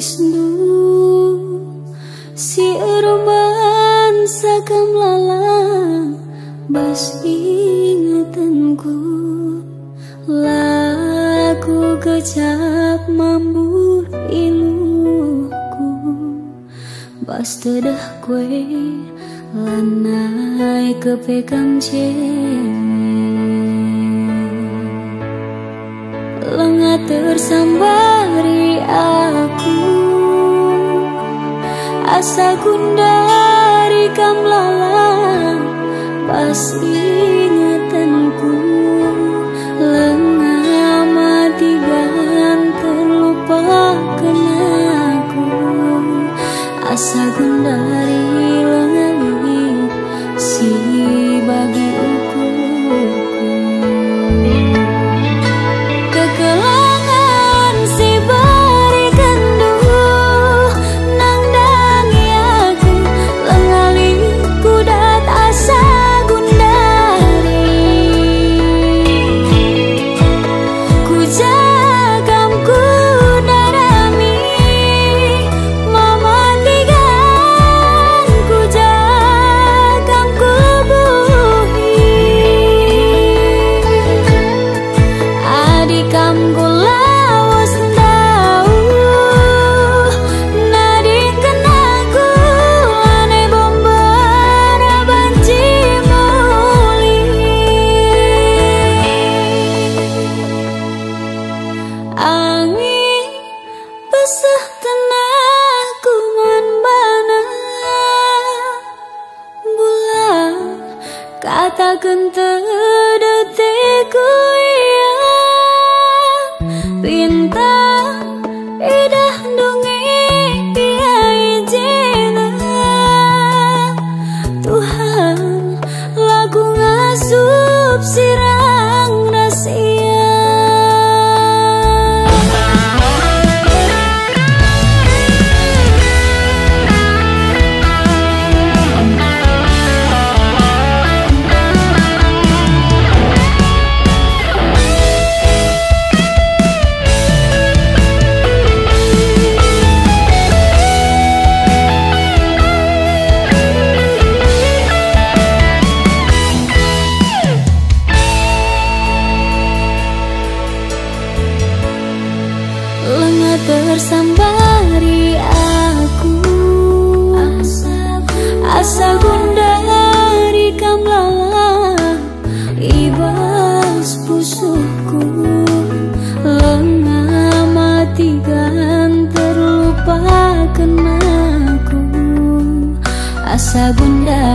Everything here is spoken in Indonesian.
wisnu si roman sakam lalang bas ingetanku laku kecap mambur iluku bas tedah kue lanai kepekang lengah tersambari aku asa gundari kamlalang pas ingetanku lengah mati gan terlupakan aku asa gundari lengah si bagi kekelangan si berikan duh nang dangi aku lengali kudat asa gundari ku jagam ku darami mama tigan ku jagam ku buhi adikam ku lawas ndau nading kenaku ane bombara banci muli angin besah tenaku man bana bulan katakan terdetikku iya bintang idah dongeng dia izina Tuhan lagu ngasup sirang rahasia lengah tersambari aku asa gundari kamlalang ibas pusukku lengah mati gan terlupakan aku asa gundari